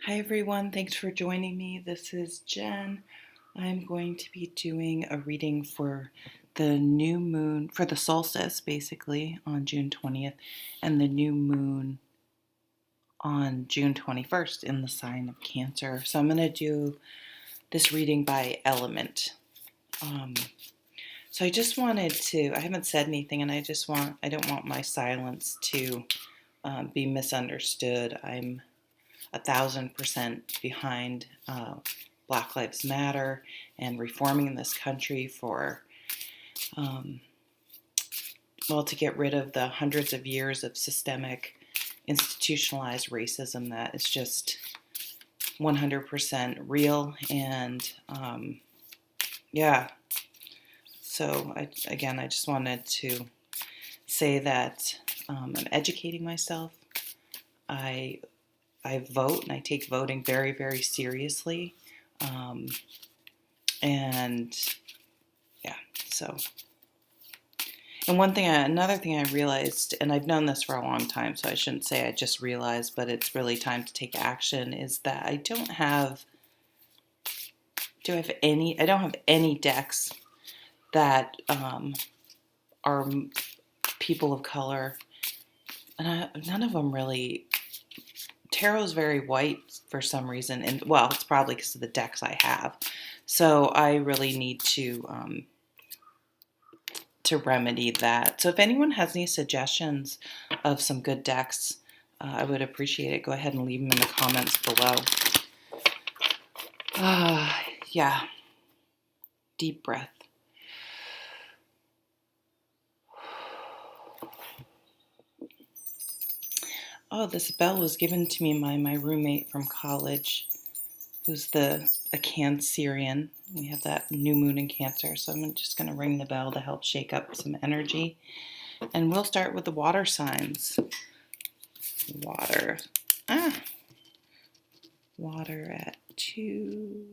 Hi everyone, thanks for joining me. This is Jen. I'm going to be doing a reading for the new moon, for the solstice basically on June 20th, and the new moon on June 21st in the sign of Cancer. So I'm going to do this reading by element. Um, so I just wanted to, I haven't said anything, and I don't want my silence to be misunderstood. I'm 1,000% behind Black Lives Matter and reforming this country for, um, to get rid of the hundreds of years of systemic, institutionalized racism that is just 100% real. And yeah, so I just wanted to say that I'm educating myself. I I vote and I take voting very, very seriously. Um, and yeah, so. And another thing I realized, and I've known this for a long time, so I shouldn't say I just realized, but it's really time to take action, is that I don't have decks that are people of color. And none of them really. Tarot's very white for some reason, and well, it's probably because of the decks I have. So I really need to remedy that. So if anyone has any suggestions of some good decks, I would appreciate it. Go ahead and leave them in the comments below. Yeah, deep breath. Oh, this bell was given to me by my roommate from college, who's a Cancerian. We have that new moon in Cancer, so I'm just going to ring the bell to help shake up some energy. And we'll start with the water signs. Water. Water at 2.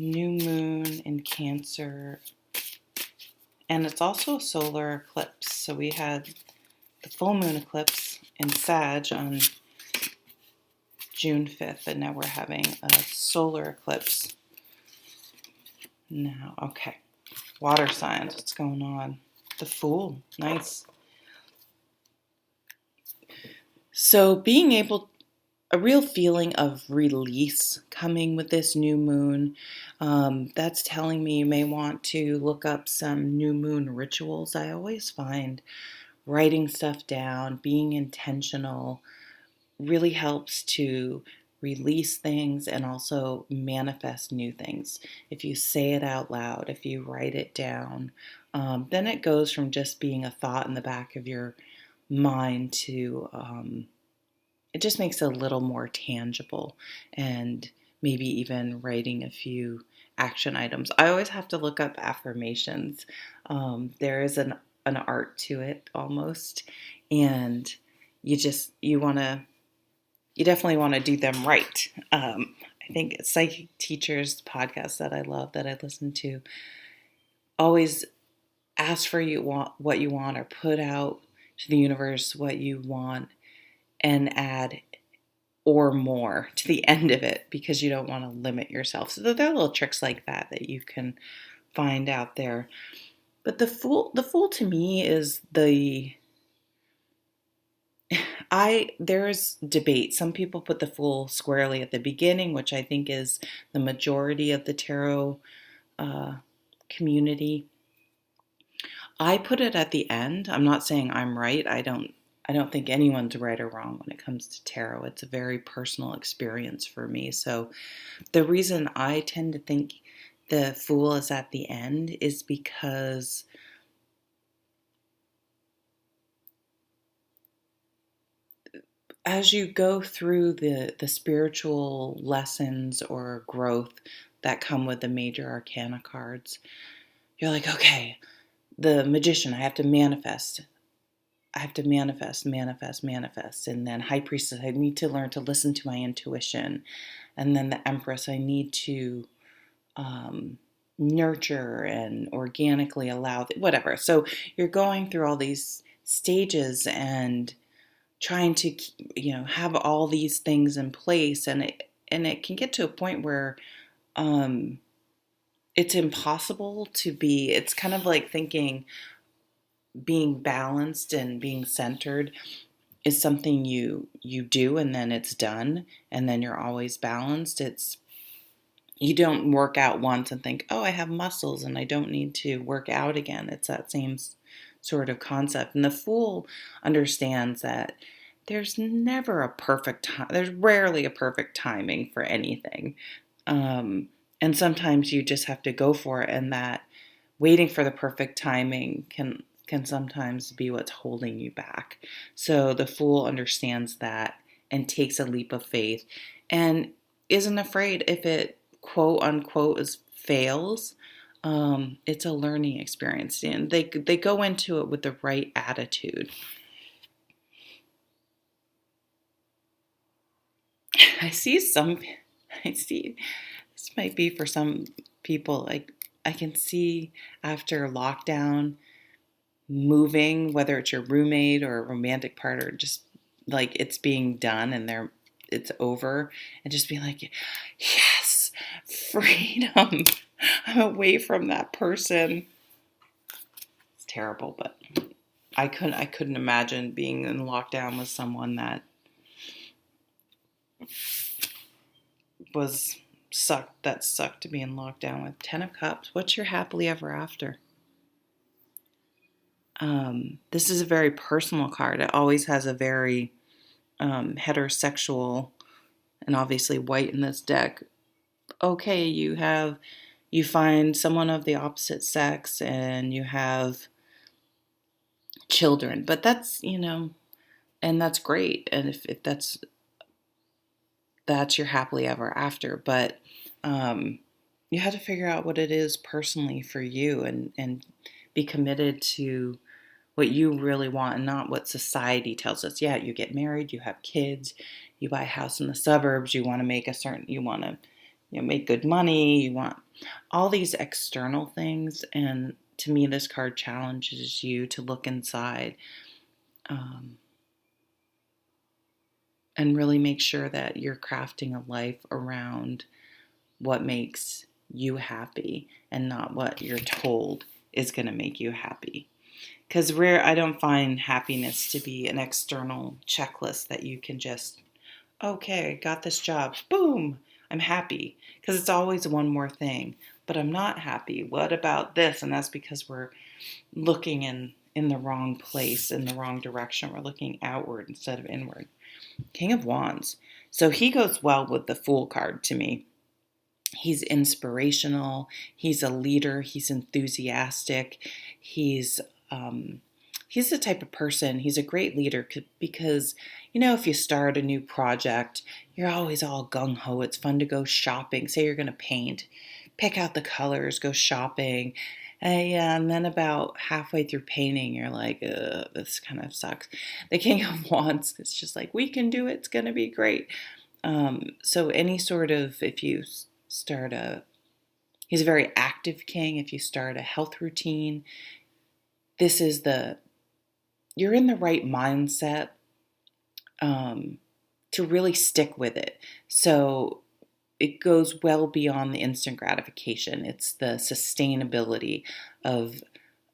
New moon in Cancer. And it's also a solar eclipse. So we had the full moon eclipse in Sag on June 5th, and now we're having a solar eclipse now. Okay. Water signs, what's going on? The Fool, nice. So being able, a real feeling of release coming with this new moon. That's telling me you may want to look up some new moon rituals. I always find writing stuff down, being intentional, really helps to release things and also manifest new things. If you say it out loud, if you write it down, then it goes from just being a thought in the back of your mind to it just makes it a little more tangible, and maybe even writing a few action items. I always have to look up affirmations. There is an art to it almost, and you definitely want to do them right. I think Psychic Teachers podcast that I love, that I listen to, always ask for what you want, or put out to the universe what you want, and add or more to the end of it, because you don't want to limit yourself. So there are little tricks like that you can find out there. But the fool to me is there's debate. Some people put the Fool squarely at the beginning, which I think is the majority of the tarot community. I put it at the end. I'm not saying I'm right. I don't think anyone's right or wrong when it comes to tarot. It's a very personal experience for me. So the reason I tend to think the Fool is at the end is because as you go through the spiritual lessons or growth that come with the major arcana cards, you're like, okay, the Magician, I have to manifest. I have to manifest, manifest, manifest. And then High Priestess, I need to learn to listen to my intuition. And then the Empress, I need to nurture and organically allow whatever. So you're going through all these stages and trying to, have all these things in place, and it can get to a point where um, it's impossible to be. It's kind of like thinking being balanced and being centered is something you do and then it's done and then you're always balanced. It's You don't work out once and think, oh, I have muscles and I don't need to work out again. It's that same sort of concept. And the fool understands that there's never a perfect time. There's rarely a perfect timing for anything. Um, and sometimes you just have to go for it. And that waiting for the perfect timing can sometimes be what's holding you back. So the fool understands that and takes a leap of faith and isn't afraid if it quote unquote is fails. It's a learning experience, and they go into it with the right attitude. I see some. I see this might be for some people. Like I can see after lockdown, moving, whether it's your roommate or a romantic partner, just like it's being done and it's over, and just being like, yes, freedom. I'm away from that person. It's terrible, but I couldn't imagine being in lockdown with someone was sucked to be in lockdown with. 10 of Cups. What's your happily ever after? This is a very personal card. It always has a very heterosexual and obviously white in this deck. Okay, you find someone of the opposite sex and you have children, but and that's great. And if that's your happily ever after, but you have to figure out what it is personally for you and be committed to what you really want and not what society tells us. Yeah, you get married, you have kids, you buy a house in the suburbs, you want to make good money, you want all these external things. And to me, this card challenges you to look inside um, and really make sure that you're crafting a life around what makes you happy and not what you're told is going to make you happy. Because I don't find happiness to be an external checklist that you can just, okay, got this job, boom, I'm happy. Because it's always one more thing, but I'm not happy. What about this? And that's because we're looking in the wrong place, in the wrong direction. We're looking outward instead of inward. King of Wands. So he goes well with the Fool card to me. He's inspirational. He's a leader. He's enthusiastic. He's the type of person. He's a great leader because if you start a new project, you're always all gung ho. It's fun to go shopping. Say you're going to paint, pick out the colors, go shopping. And then about halfway through painting, you're like, this kind of sucks. The King of Wands, it's just like, we can do it. It's going to be great. So any sort of, if you start he's a very active king. If you start a health routine, you're in the right mindset to really stick with it. So it goes well beyond the instant gratification. It's the sustainability of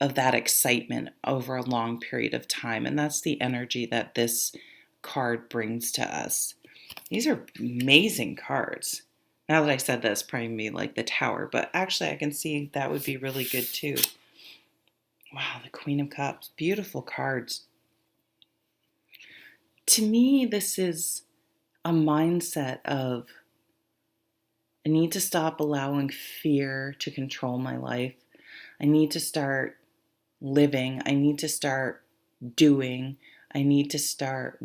that excitement over a long period of time. And that's the energy that this card brings to us. These are amazing cards. Now that I said this, probably me like the Tower, but actually I can see that would be really good too. Wow, the Queen of Cups. Beautiful cards. To me, this is a mindset of I need to stop allowing fear to control my life. I need to start living. I need to start doing. I need to start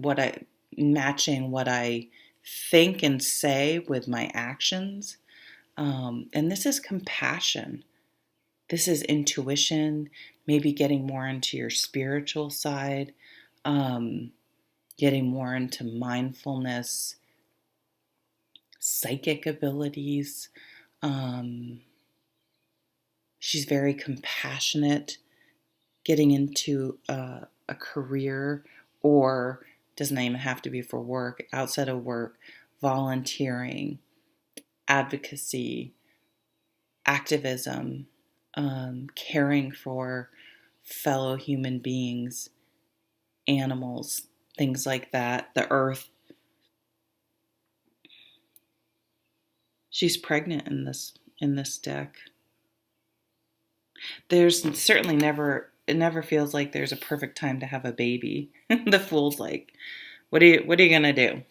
matching what I think and say with my actions. And this is compassion. This is intuition, maybe getting more into your spiritual side, getting more into mindfulness, psychic abilities. She's very compassionate, getting into a career, or doesn't even have to be for work, outside of work, volunteering, advocacy, activism, caring for fellow human beings, animals, things like that, the earth. She's pregnant in this deck. There's certainly never, it never feels like there's a perfect time to have a baby. The Fool's like, what are you gonna do?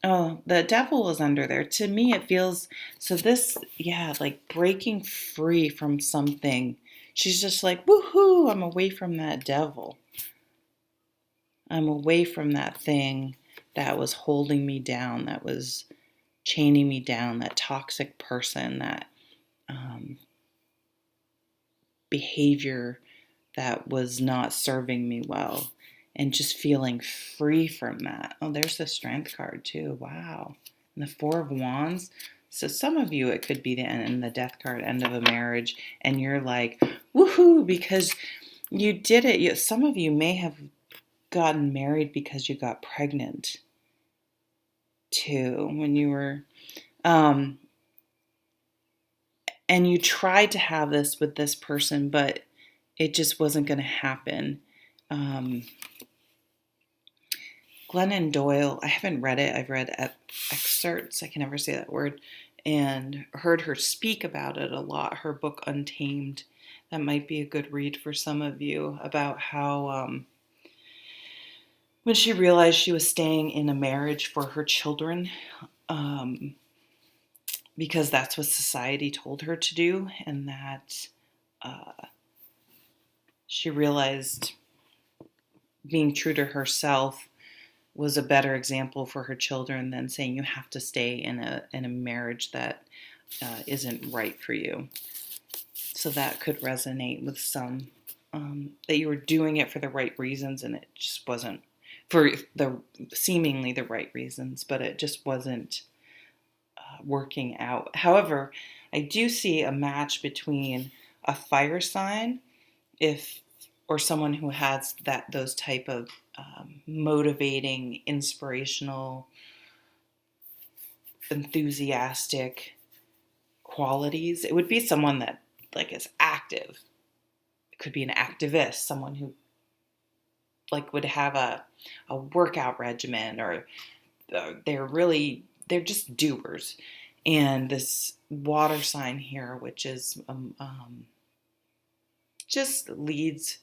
Oh, the devil was under there. To me, it feels so this, yeah, like breaking free from something. She's just like, woohoo, I'm away from that devil. I'm away from that thing that was holding me down, that was chaining me down, that toxic person, that behavior that was not serving me well, and just feeling free from that. Oh, there's the Strength card too. Wow. And the Four of Wands. So some of you, it could be the end, and the Death card, end of a marriage, and you're like, woohoo, because you did it. Some of you may have gotten married because you got pregnant too when you were, and you tried to have this with this person, but it just wasn't going to happen. Glennon Doyle, I haven't read it. I've read excerpts, I can never say that word, and heard her speak about it a lot. Her book, Untamed, that might be a good read for some of you, about how when she realized she was staying in a marriage for her children, because that's what society told her to do, and that she realized being true to herself was a better example for her children than saying you have to stay in a marriage that isn't right for you. So that could resonate with some, that you were doing it for the right reasons, and it just wasn't for the seemingly the right reasons, but it just wasn't working out. However, I do see a match between a fire sign, or someone who has those type of motivating, inspirational, enthusiastic qualities. It would be someone that like is active. It could be an activist, someone who like would have a workout regimen, or they're just doers. And this water sign here, which is just leads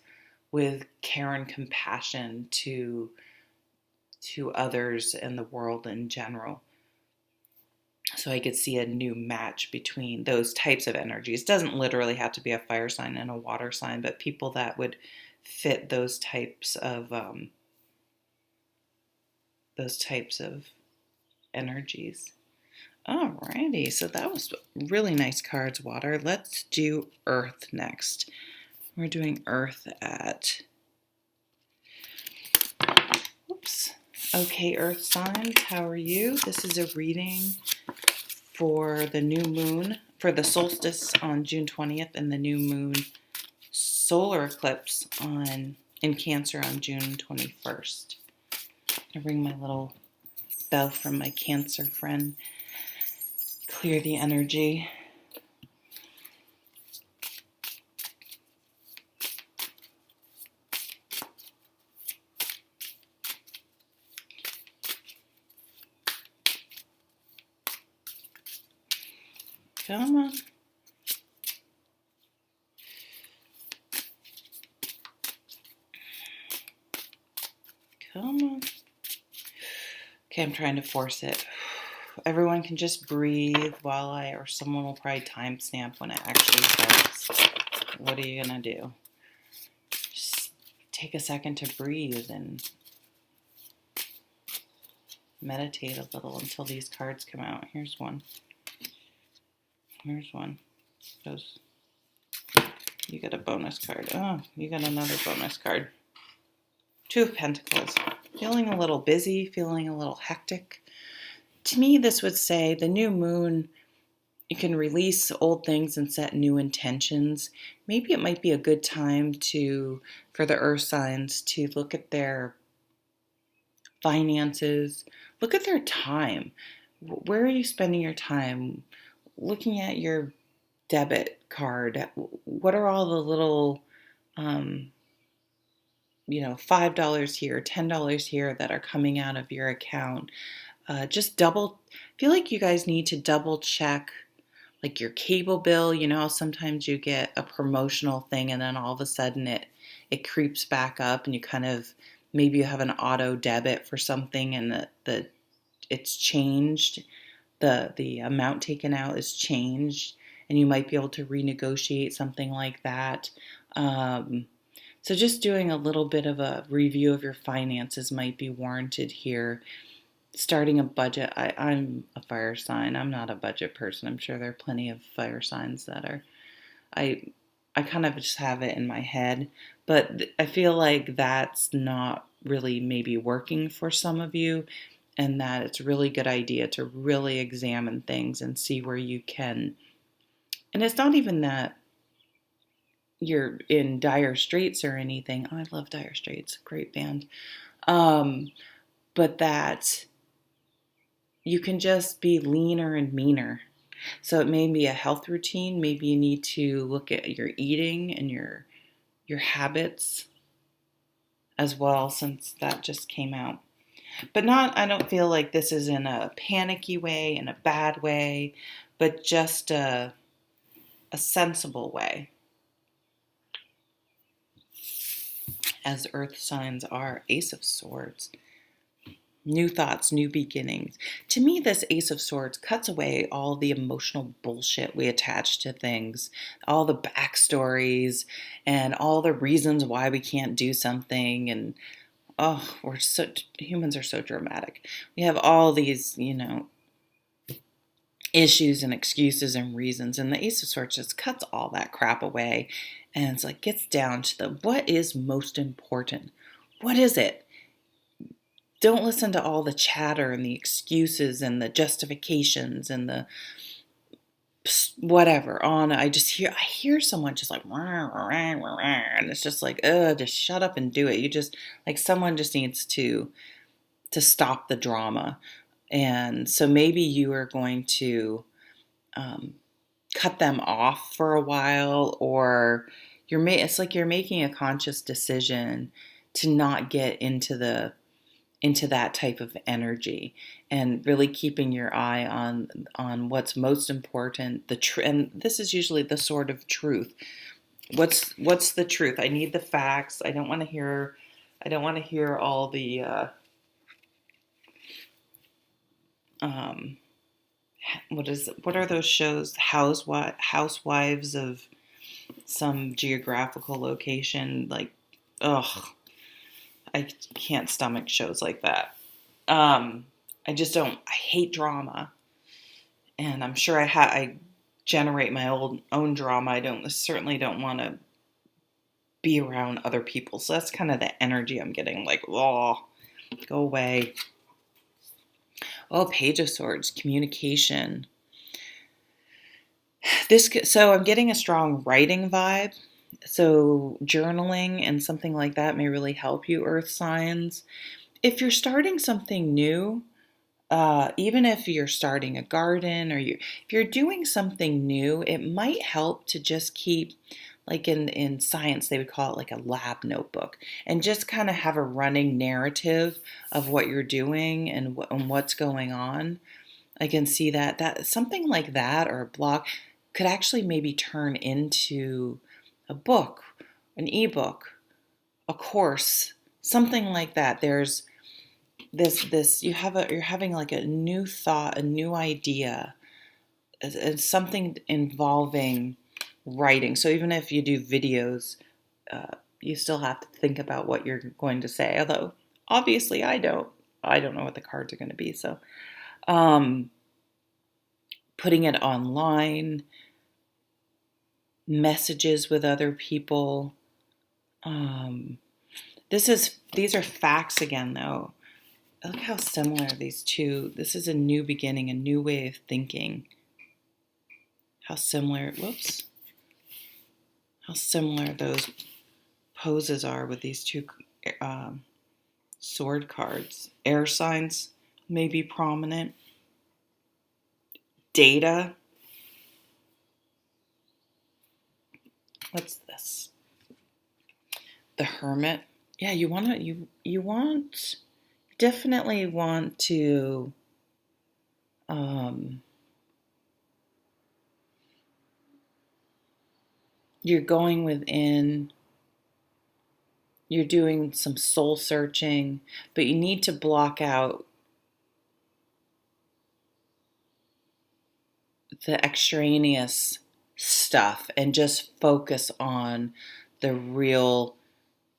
with care and compassion to others and the world in general. So I could see a new match between those types of energies. It doesn't literally have to be a fire sign and a water sign, but people that would fit those types of energies. Alrighty, so that was really nice cards, water. Let's do earth next. We're doing earth at, oops. Okay, earth signs, how are you? This is a reading for the new moon, for the solstice on June 20th, and the new moon solar eclipse in Cancer on June 21st. I bring my little bell from my Cancer friend. Clear the energy. Come on. Come on. Okay, I'm trying to force it. Everyone can just breathe while or someone will probably timestamp when it actually starts. What are you gonna do? Just take a second to breathe and meditate a little until these cards come out. Here's one. Here's one. You get a bonus card. Oh, you got another bonus card. Two of Pentacles. Feeling a little busy, feeling a little hectic. To me, this would say the new moon You can release old things and set new intentions. Maybe it might be a good time for the earth signs to look at their finances, look at their time. Where are you spending your time? Looking at your debit card. What are all the little, um, $5 here, $10 here that are coming out of your account? I feel like you guys need to double check like your cable bill. You know how sometimes you get a promotional thing and then all of a sudden it creeps back up and you kind of maybe you have an auto debit for something and the it's changed, the amount taken out is changed, and you might be able to renegotiate something like that. Um, so just doing a little bit of a review of your finances might be warranted here. Starting a budget. I'm a fire sign. I'm not a budget person. I'm sure there are plenty of fire signs that are. I I kind of just have it in my head, but I feel like that's not really maybe working for some of you, and that it's a really good idea to really examine things and see where you can. And it's not even that you're in dire straits or anything. Oh, I love Dire Straits, great band. Um, but that you can just be leaner and meaner. So it may be a health routine. Maybe you need to look at your eating and your habits as well, since that just came out. But not, I don't feel like this is in a panicky way, in a bad way, but just a sensible way, as earth signs are. Ace of Swords. New thoughts, new beginnings. To me, this Ace of Swords cuts away all the emotional bullshit we attach to things, all the backstories, and all the reasons why we can't do something. And oh, humans are so dramatic. We have all these, issues and excuses and reasons. And the Ace of Swords just cuts all that crap away. And it's like, gets down to what is most important? What is it? Don't listen to all the chatter and the excuses and the justifications and the whatever on. I hear someone just like, and it's just like, just shut up and do it. You just, like, someone just needs to stop the drama. And so maybe you are going to cut them off for a while, or it's like you're making a conscious decision to not get into that type of energy, and really keeping your eye on what's most important. And this is usually the sort of truth. What's the truth? I need the facts. I don't want to hear all the um what are those shows? Housewives of some geographical location. Like, ugh, I can't stomach shows like that. Um, I just don't. I hate drama, and I'm sure I generate my own drama. Certainly don't want to be around other people. So that's kind of the energy I'm getting. Like, oh, go away. Oh, Page of Swords, communication. So I'm getting a strong writing vibe. So journaling and something like that may really help you, earth signs. If you're starting something new, even if you're starting a garden, or if you're doing something new, it might help to just keep, like in science, they would call it like a lab notebook, and just kind of have a running narrative of what you're doing and what's going on. I can see that something like that, or a blog, could actually maybe turn into a book, an ebook, a course, something like that. There's this you're having like a new thought, a new idea, something involving writing. So even if you do videos, you still have to think about what you're going to say. Although obviously I don't know what the cards are going to be. So um, putting it online, messages with other people. Um, these are facts again, though. Look how similar these two. This is a new beginning, a new way of thinking. how similar those poses are with these two sword cards. Air signs may be prominent. Data. What's this? The Hermit. Yeah, definitely want to you're going within, you're doing some soul searching, but you need to block out the extraneous stuff and just focus on the real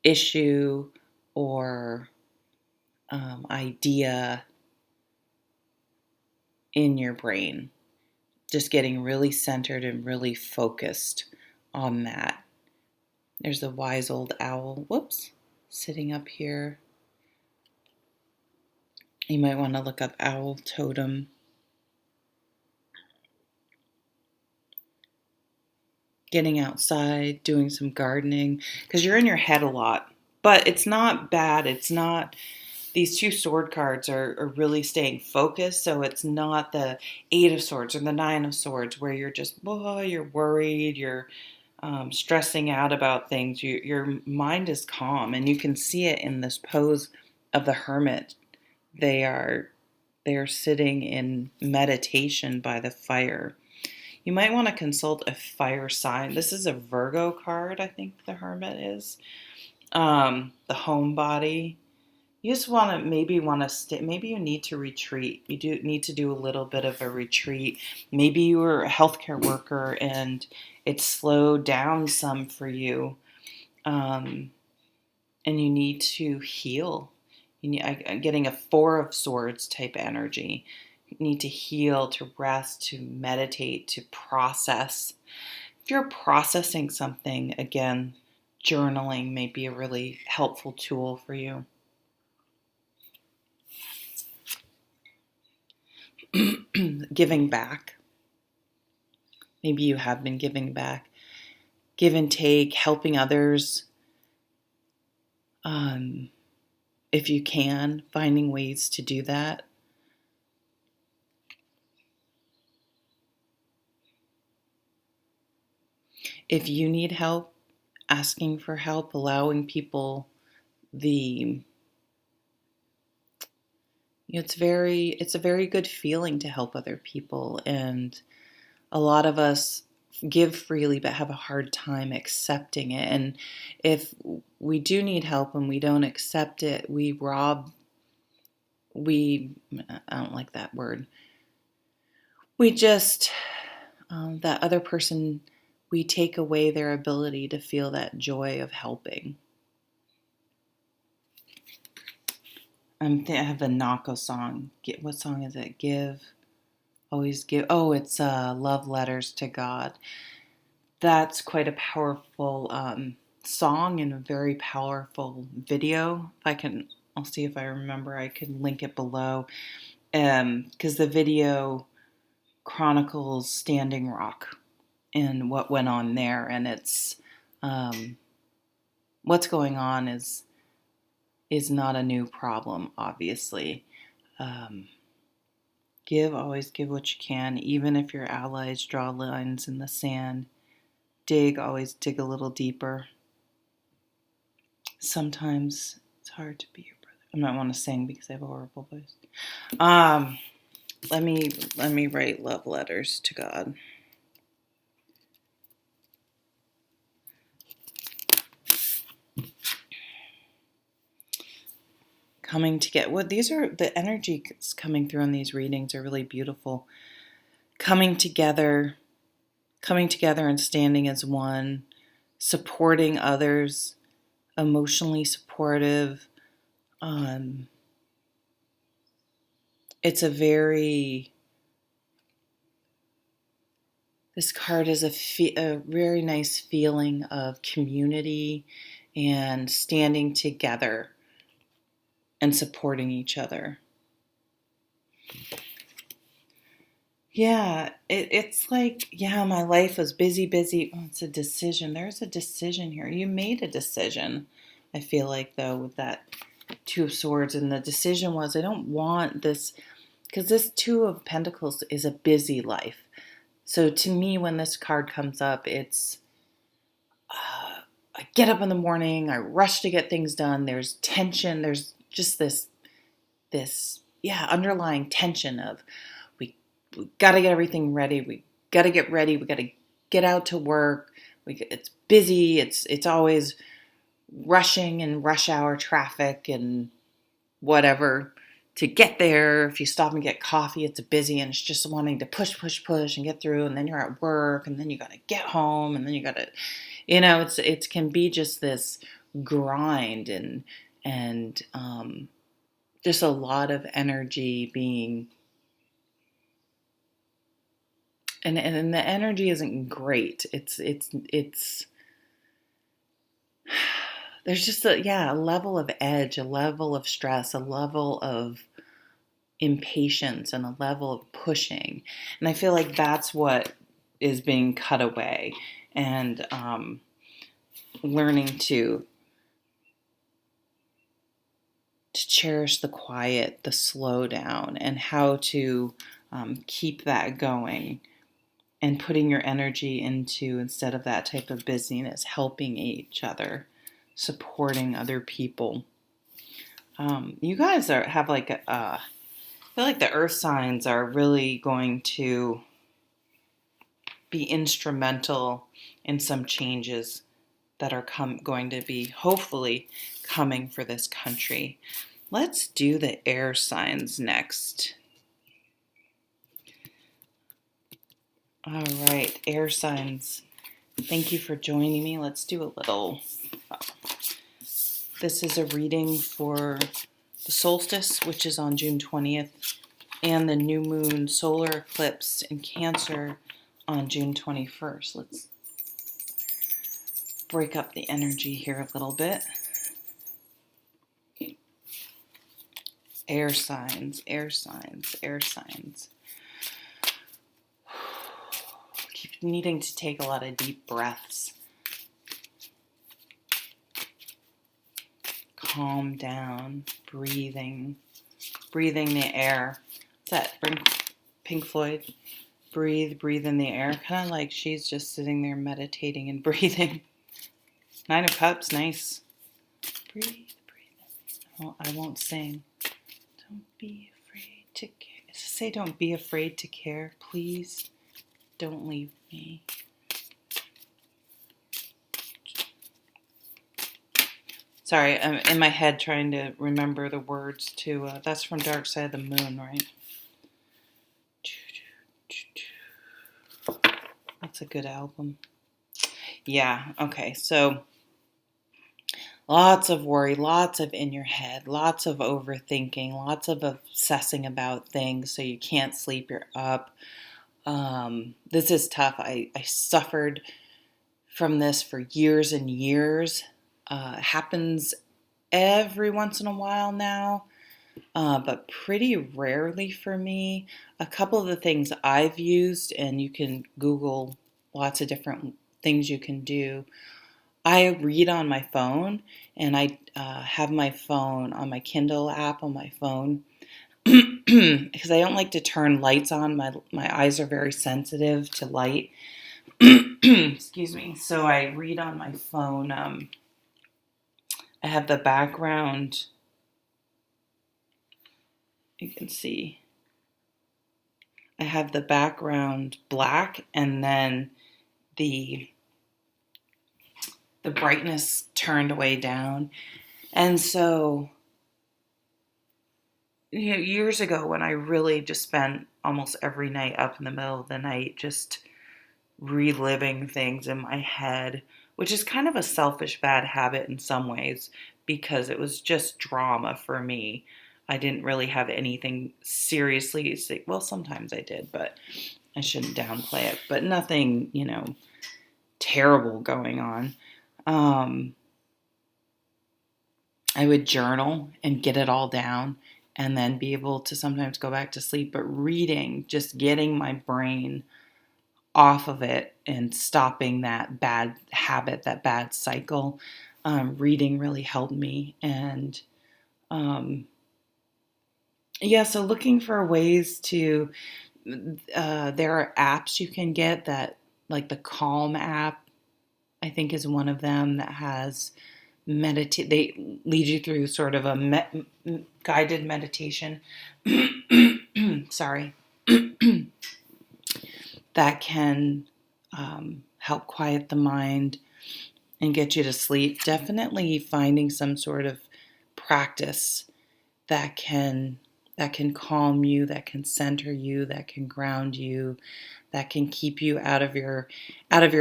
issue or idea in your brain. Just getting really centered and really focused on that. There's a wise old owl, sitting up here. You might want to look up owl totem. Getting outside, doing some gardening, because you're in your head a lot. But it's not bad. It's not, these two sword cards are really staying focused. So it's not the Eight of Swords or the Nine of Swords where you're just, you're worried, you're stressing out about things. Your mind is calm, and you can see it in this pose of the Hermit. They are sitting in meditation by the fire. You might want to consult a fire sign. This is a Virgo card, I think the Hermit is. The homebody. You just maybe you need to retreat. You do need to do a little bit of a retreat. Maybe you were a healthcare worker and it slowed down some for you. And you need to heal. I'm getting a Four of Swords type energy. You need to heal, to rest, to meditate, to process. If you're processing something, again, journaling may be a really helpful tool for you. Giving back. Maybe you have been giving back. Give and take, helping others. If you can, finding ways to do that. If you need help, asking for help, allowing people it's a very good feeling to help other people, and a lot of us give freely but have a hard time accepting it. And if we do need help and we don't accept it, I don't like that word. We just, that other person, we take away their ability to feel that joy of helping. I have the Nako song. What song is it? Always give. Oh, it's Love Letters to God. That's quite a powerful song and a very powerful video. I'll see if I remember. I can link it below. Because the video chronicles Standing Rock and what went on there. And it's what's going on is not a new problem, obviously. Always give what you can, even if your allies draw lines in the sand. Always dig a little deeper. Sometimes it's hard to be your brother. I might want to sing because I have a horrible voice. Let me write love letters to God. Coming together. These are the energies coming through on these readings are really beautiful. Coming together and standing as one, supporting others, emotionally supportive. This card is a very nice feeling of community and standing together and supporting each other. Yeah, it's like, yeah, my life was busy, busy. Oh, it's a decision. There's a decision here. You made a decision. I feel like, though, with that Two of Swords, and the decision was, I don't want this, because this Two of Pentacles is a busy life. So to me, when this card comes up, it's I get up in the morning, I rush to get things done. There's tension. There's just this yeah, underlying tension of we got to get everything ready. We got to get ready. We got to get out to work. It's busy. It's always rushing and rush hour traffic and whatever to get there. If you stop and get coffee, it's busy and it's just wanting to push, push, push and get through. And then you're at work and then you got to get home and then you got to, it can be just this grind and just a lot of energy being, and the energy isn't great. It's there's just a level of edge, a level of stress, a level of impatience, and a level of pushing. And I feel like that's what is being cut away, and learning to cherish the quiet, the slow down, and how to keep that going. And putting your energy into, instead of that type of busyness, helping each other, supporting other people. You guys have like I feel like the earth signs are really going to be instrumental in some changes that are going to be hopefully coming for this country. Let's do the air signs next. All right, air signs. Thank you for joining me. Let's do a little. This is a reading for the solstice, which is on June 20th, and the new moon solar eclipse in Cancer on June 21st. Let's break up the energy here a little bit. Air signs, air signs, air signs. Keep needing to take a lot of deep breaths. Calm down, breathing the air. What's that? Pink Floyd. Breathe in the air. Kind of like she's just sitting there meditating and breathing. Nine of Cups, nice. Breathe. Oh, I won't sing. Don't be afraid to care. Say don't be afraid to care. Please don't leave me. Sorry, I'm in my head trying to remember the words to, that's from Dark Side of the Moon, right? That's a good album. Yeah, okay, so lots of worry, lots of in your head, lots of overthinking, lots of obsessing about things so you can't sleep, you're up. This is tough. I suffered from this for years and years. Happens every once in a while now, but pretty rarely for me. A couple of the things I've used, and you can Google lots of different things you can do. I read on my phone, and I have my phone on my Kindle app on my phone because I don't like to turn lights on. My eyes are very sensitive to light. Excuse me. So I read on my phone. I have the background. You can see. I have the background black, and then the brightness turned way down. And so, years ago when I really just spent almost every night up in the middle of the night just reliving things in my head, which is kind of a selfish bad habit in some ways because it was just drama for me. I didn't really have anything seriously sick. Well, sometimes I did, but I shouldn't downplay it. But nothing, terrible going on. I would journal and get it all down and then be able to sometimes go back to sleep. But reading, just getting my brain off of it and stopping that bad habit, that bad cycle, reading really helped me. And yeah, so looking for ways to, there are apps you can get that, like the Calm app, I think is one of them that has they lead you through sort of a guided meditation. Sorry. That can help quiet the mind and get you to sleep. Definitely finding some sort of practice that can calm you, that can center you, that can ground you, that can keep you out of your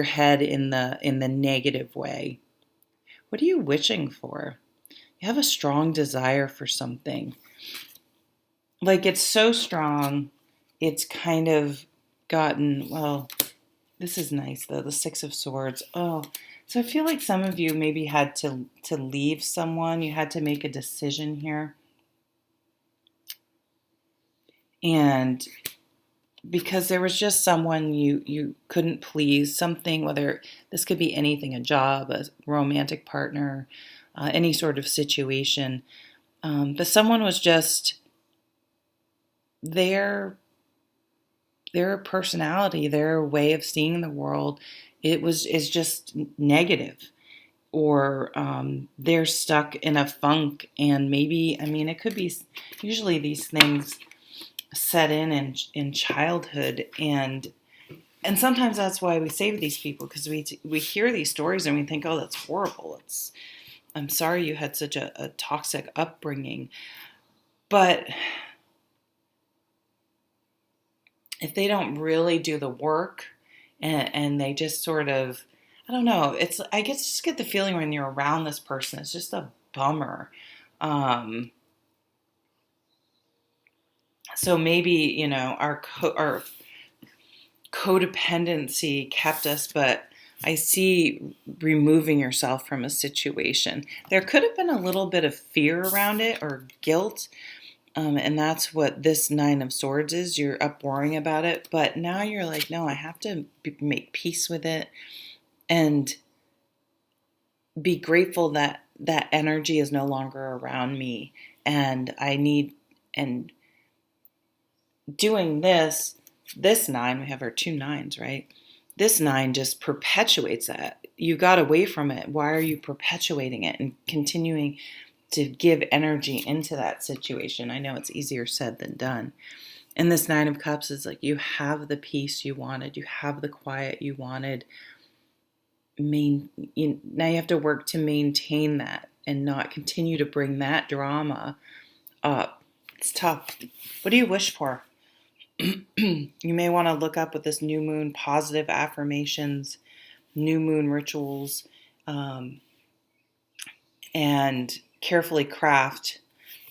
head in the negative way. What are you wishing for? You have a strong desire for something. Like, it's so strong, it's kind of gotten, well, this is nice though, the Six of Swords. Oh, so I feel like some of you maybe had to leave someone. You had to make a decision here. And because there was just someone you couldn't please, something, whether this could be anything, a job, a romantic partner, any sort of situation. But someone was just, their personality, their way of seeing the world, is just negative. Or they're stuck in a funk, and maybe, I mean, it could be, usually these things set in childhood, and sometimes that's why we save these people, because we hear these stories and we think, oh, that's horrible. I'm sorry you had such a toxic upbringing. But if they don't really do the work, and they just sort of, I don't know, I just get the feeling when you're around this person, it's just a bummer. So maybe, our codependency kept us, but I see removing yourself from a situation. There could have been a little bit of fear around it, or guilt, and that's what this Nine of Swords is. You're up worrying about it, but now you're like, no, I have to make peace with it and be grateful that that energy is no longer around me. And and doing this nine, we have our two nines, right? This nine just perpetuates that. You got away from it. Why are you perpetuating it and continuing to give energy into that situation? I know it's easier said than done. And this Nine of Cups is like, you have the peace you wanted. You have the quiet you wanted. Now you have to work to maintain that and not continue to bring that drama up. It's tough. What do you wish for? You may want to look up with this new moon positive affirmations, new moon rituals, and carefully craft.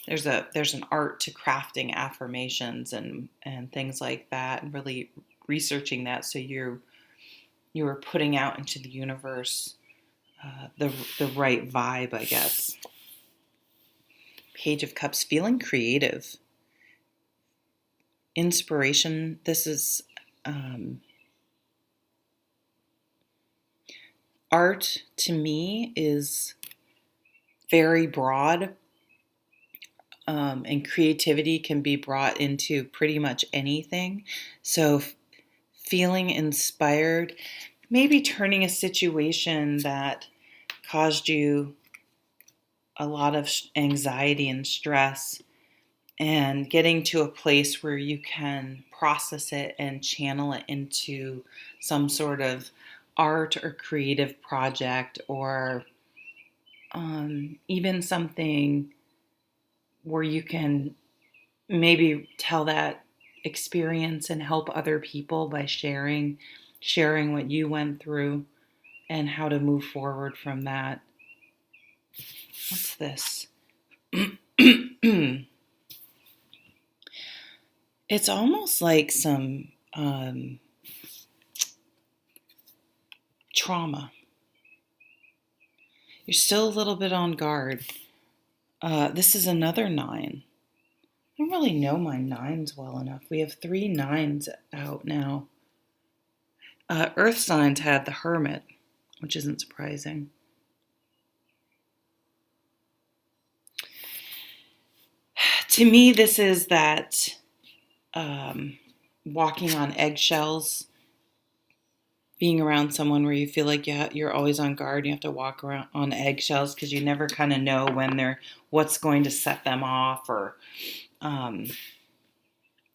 There's an art to crafting affirmations and things like that, and really researching that, so you are putting out into the universe the right vibe, I guess. Page of Cups, feeling creative. Inspiration. This is art to me is very broad, and creativity can be brought into pretty much anything. So feeling inspired, maybe turning a situation that caused you a lot of anxiety and stress, and getting to a place where you can process it and channel it into some sort of art or creative project, or even something where you can maybe tell that experience and help other people by sharing what you went through and how to move forward from that. What's this? It's almost like some trauma. You're still a little bit on guard. This is another nine. don't really know my nines well enough. We have 3 9s out now. Earth signs had the Hermit, which isn't surprising. To me, this is that walking on eggshells, being around someone where you feel like you're always on guard. You have to walk around on eggshells because you never kind of know what's going to set them off, or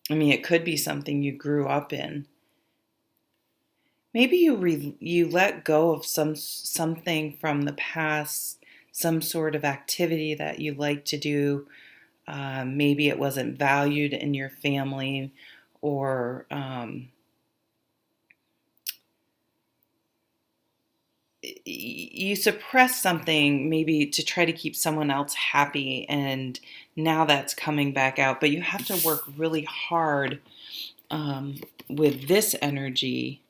it could be something you grew up in. Maybe you let go of something from the past, some sort of activity that you like to do. Maybe it wasn't valued in your family, or you suppress something maybe to try to keep someone else happy, and now that's coming back out. But you have to work really hard with this energy,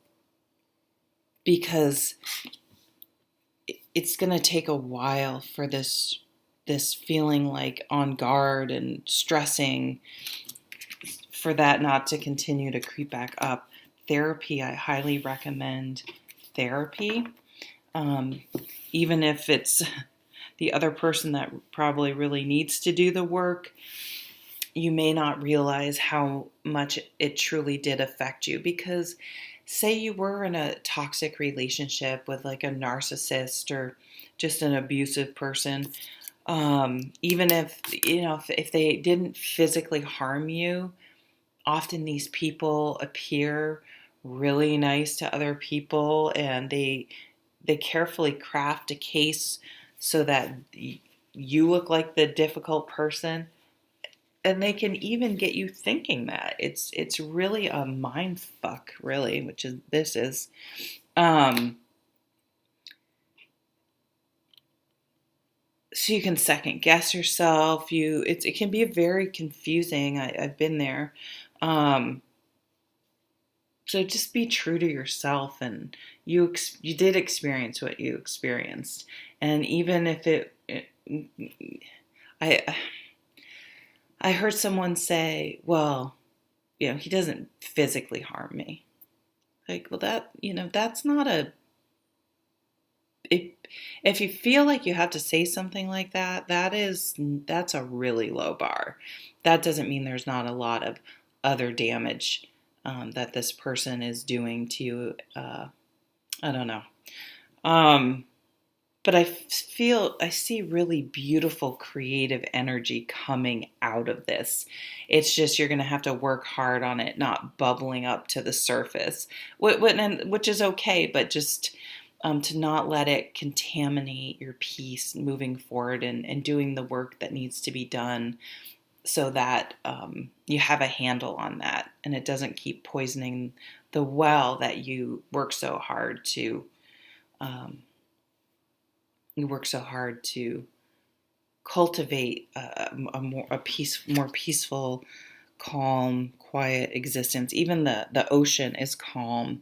because it's going to take a while for this feeling like on guard and stressing, for that not to continue to creep back up. Therapy, I highly recommend therapy. Even if it's the other person that probably really needs to do the work, you may not realize how much it truly did affect you. Because say you were in a toxic relationship with like a narcissist or just an abusive person, even if they didn't physically harm you, often these people appear really nice to other people, and they carefully craft a case so that you look like the difficult person, and they can even get you thinking that it's really a mind fuck, really, which is this is. So you can second guess yourself. It can be very confusing. I've been there. So just be true to yourself, and you did experience what you experienced, and even if I I heard someone say, well, he doesn't physically harm me. Like, well, that's not a. If you feel like you have to say something like that, that's a really low bar. That doesn't mean there's not a lot of other damage that this person is doing to you. I don't know. But I see really beautiful creative energy coming out of this. It's just you're going to have to work hard on it not bubbling up to the surface, which is okay, but just to not let it contaminate your peace moving forward, and doing the work that needs to be done, so that you have a handle on that, and it doesn't keep poisoning the well that you work so hard to cultivate more peaceful, calm, quiet existence. Even the ocean is calm,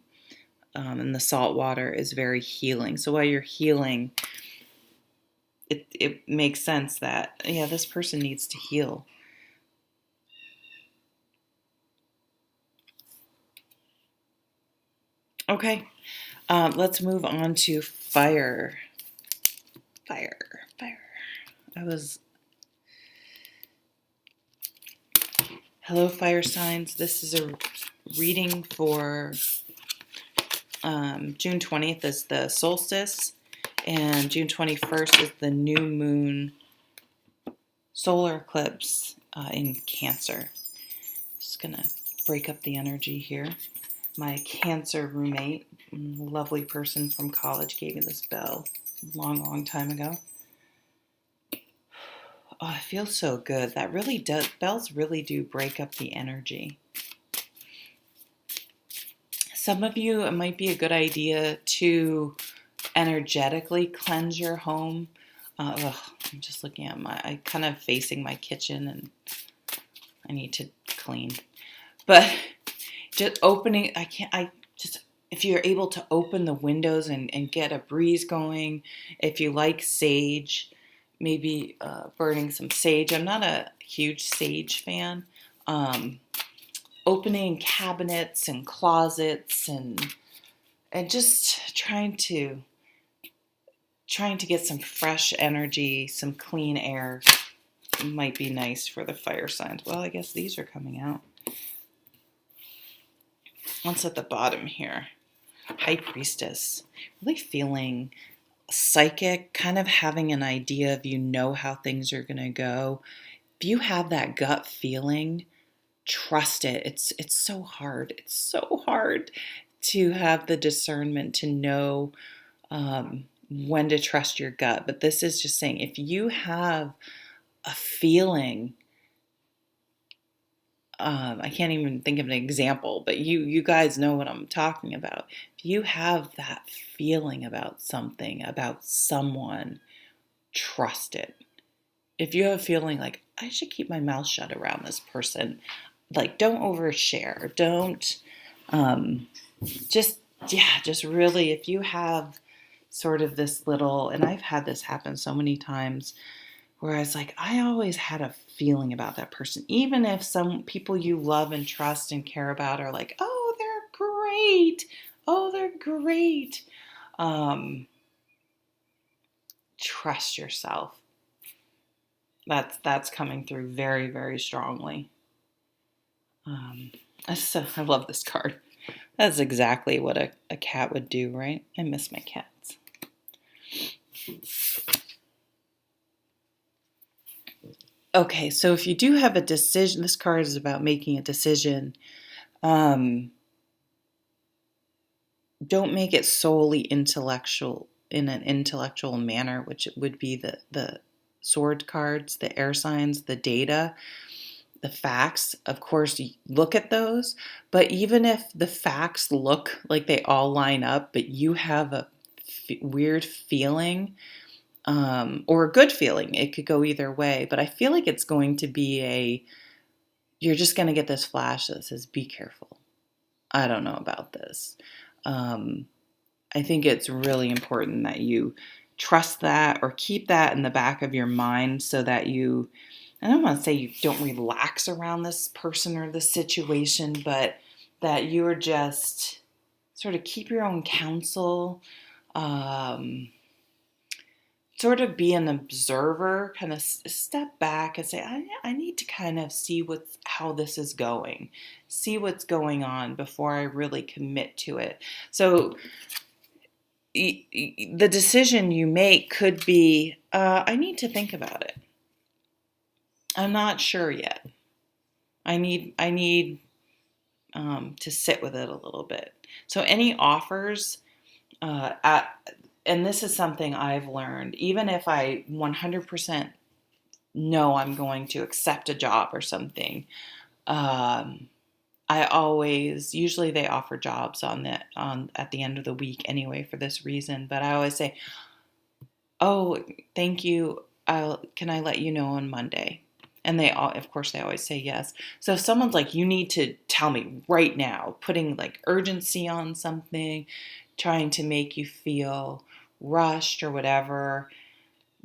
and the salt water is very healing. So while you're healing, it makes sense that this person needs to heal. Okay, let's move on to fire. Fire. Hello, fire signs. This is a reading for June 20th is the solstice, and June 21st is the new moon solar eclipse in Cancer. Just gonna break up the energy here. My Cancer roommate, lovely person from college, gave me this bell a long time ago. Oh, it feels so good. That really does. Bells really do break up the energy. Some of you, it might be a good idea to energetically cleanse your home. I'm just looking at I kind of facing my kitchen, and I need to clean. But just opening, if you're able to open the windows and get a breeze going, if you like sage, maybe burning some sage. I'm not a huge sage fan. Opening cabinets and closets and just trying to get some fresh energy, some clean air might be nice for the fire signs. Well, I guess these are coming out. What's at the bottom here? High Priestess. Really feeling psychic, kind of having an idea of how things are going to go. If you have that gut feeling, trust it. It's so hard. It's so hard to have the discernment to know when to trust your gut. But this is just saying, if you have a feeling, I can't even think of an example, but you guys know what I'm talking about. If you have that feeling about something, about someone, trust it. If you have a feeling like, I should keep my mouth shut around this person, like, don't overshare. Don't, just really, if you have sort of this little, and I've had this happen so many times, where I was like, I always had a feeling about that person. Even if some people you love and trust and care about are like, oh, they're great. Oh, they're great. Trust yourself. That's coming through very, very strongly. I love this card. That's exactly what a cat would do, right? I miss my cats. Okay, so if you do have a decision, this card is about making a decision. Don't make it solely intellectual, in an intellectual manner, which would be the sword cards, the air signs, the data, the facts. Of course, you look at those, but even if the facts look like they all line up, but you have a weird feeling, or a good feeling, it could go either way, but I feel like it's going to be you're just going to get this flash that says, be careful. I don't know about this. I think it's really important that you trust that, or keep that in the back of your mind, so that I don't want to say you don't relax around this person or this situation, but that you're just sort of keep your own counsel, sort of be an observer, kind of step back and say, I need to kind of see how this is going, see what's going on before I really commit to it. So the decision you make could be, I need to think about it. I'm not sure yet. I need to sit with it a little bit. So any offers, and this is something I've learned, even if I 100% know I'm going to accept a job or something, usually they offer jobs at the end of the week anyway for this reason, but I always say, oh, thank you, can I let you know on Monday? And of course, they always say yes. So if someone's like, you need to tell me right now, putting like urgency on something, trying to make you feel rushed or whatever,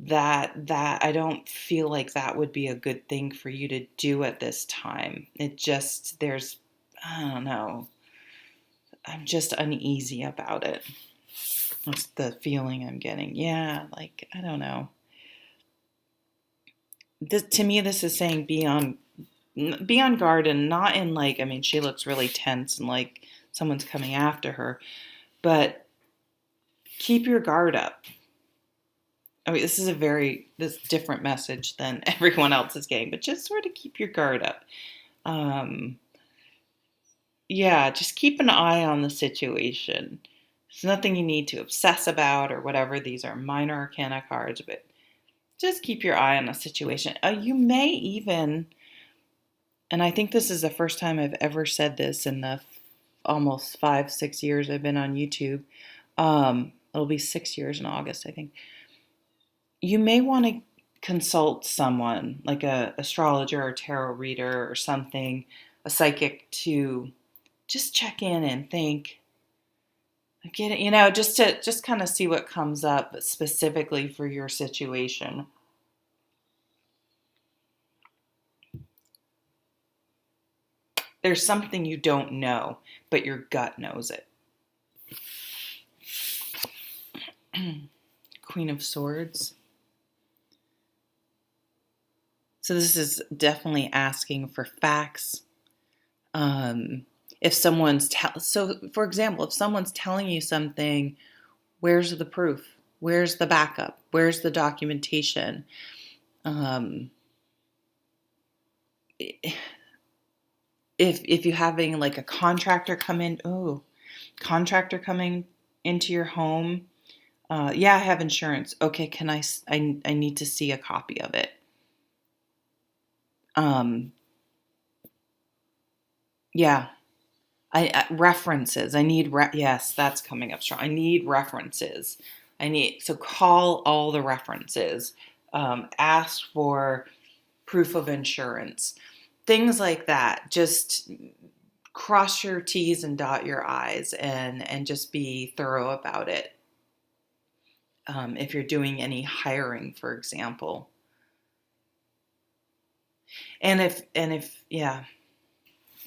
that I don't feel like that would be a good thing for you to do at this time. I don't know. I'm just uneasy about it. That's the feeling I'm getting. Yeah, like, I don't know. To me, this is saying be on guard, and not in like, I mean, she looks really tense and like someone's coming after her, but keep your guard up. I mean, this is this different message than everyone else is getting, but just sort of keep your guard up. Yeah, just keep an eye on the situation. It's nothing you need to obsess about or whatever. These are minor arcana cards, but just keep your eye on the situation. You may even, and I think this is the first time I've ever said this in the almost 5-6 years I've been on YouTube. It'll be 6 years in August, I think. You may want to consult someone, like a astrologer or tarot reader or something, a psychic, to just check in and think, just to kind of see what comes up specifically for your situation. There's something you don't know, but your gut knows it. Queen of Swords. So this is definitely asking for facts. If someone's so for example, if someone's telling you something, where's the proof? Where's the backup? Where's the documentation? If you're having like a contractor come in, contractor coming into your home, yeah, I have insurance. Okay, I need to see a copy of it. Yeah, I references. I need yes, that's coming up strong. I need references. So call all the references. Ask for proof of insurance. Things like that. Just cross your T's and dot your I's and just be thorough about it. If you're doing any hiring, for example. And if yeah.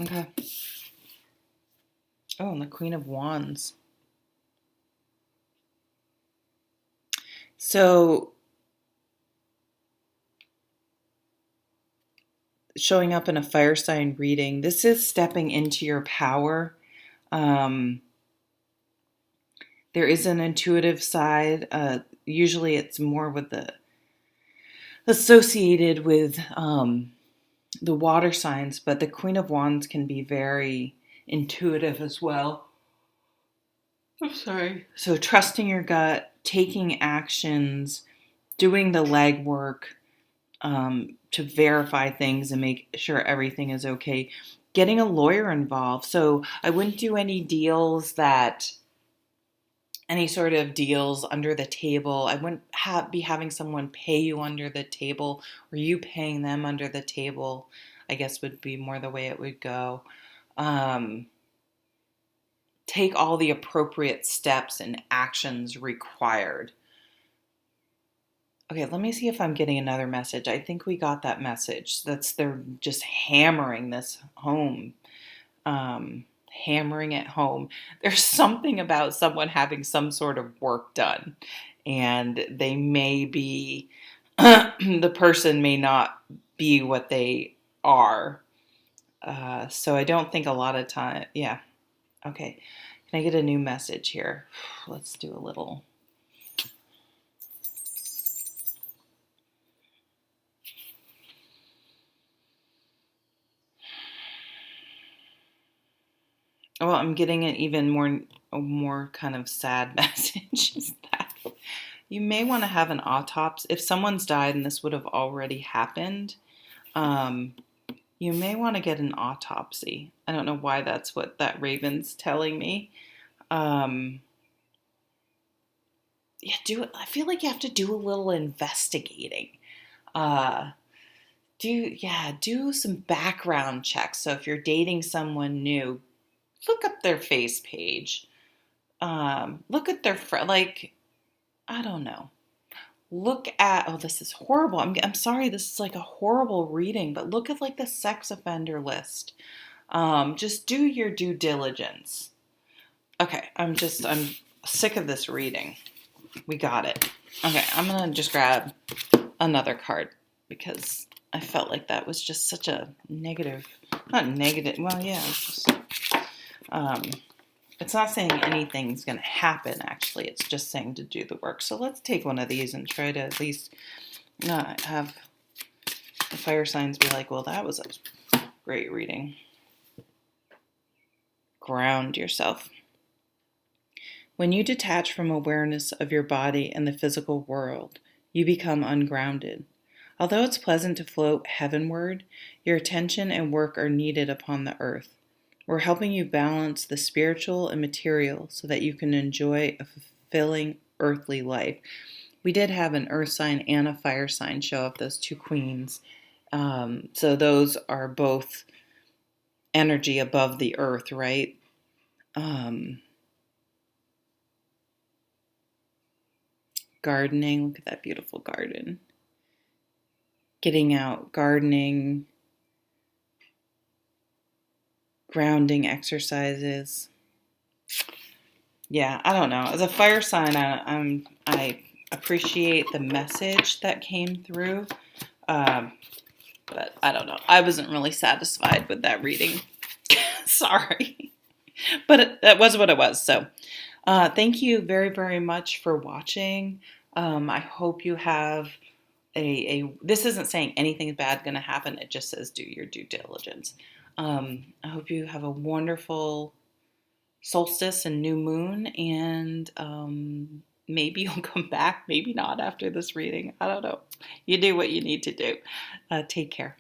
Okay. Oh, and the Queen of Wands. So showing up in a fire sign reading, this is stepping into your power. There is an intuitive side. Usually it's more with associated with the water signs, but the Queen of Wands can be very intuitive as well. I'm sorry. So trusting your gut, taking actions, doing the legwork to verify things and make sure everything is okay. Getting a lawyer involved. So I wouldn't do any sort of deals under the table. I wouldn't be having someone pay you under the table or you paying them under the table, I guess would be more the way it would go. Take all the appropriate steps and actions required. Okay, let me see if I'm getting another message. I think we got that message. They're just hammering this home. Hammering it home. There's something about someone having some sort of work done, and they may be, the person may not be what they are. So I don't think a lot of time, yeah. Okay, can I get a new message here? Let's do a little. Well, I'm getting an even more kind of sad message. Is that you may want to have an autopsy. If someone's died and this would have already happened, you may want to get an autopsy. I don't know why that's what that raven's telling me. Yeah, I feel like you have to do a little investigating. Do some background checks. So if you're dating someone new, look up their face page. Look at their I don't know. Look at, oh, this is horrible. I'm sorry, this is like a horrible reading, but look at like the sex offender list. Just do your due diligence. Okay, I'm sick of this reading. We got it. Okay, I'm gonna just grab another card because I felt like that was just such a negative, not negative, well, yeah, it's not saying anything's going to happen, actually. It's just saying to do the work. So let's take one of these and try to at least not have the fire signs be like, well, that was a great reading. Ground yourself. When you detach from awareness of your body and the physical world, you become ungrounded. Although it's pleasant to float heavenward, your attention and work are needed upon the earth. We're helping you balance the spiritual and material so that you can enjoy a fulfilling earthly life. We did have an earth sign and a fire sign show up, those two queens. So those are both energy above the earth, right? Gardening, look at that beautiful garden. Getting out, gardening. grounding exercises. Yeah, I don't know. As a fire sign, I appreciate the message that came through, but I don't know. I wasn't really satisfied with that reading. Sorry, but that was what it was. So, thank you very, very much for watching. I hope you have this isn't saying anything bad going to happen. It just says do your due diligence. I hope you have a wonderful solstice and new moon, and maybe you'll come back, maybe not after this reading. I don't know. You do what you need to do. Take care.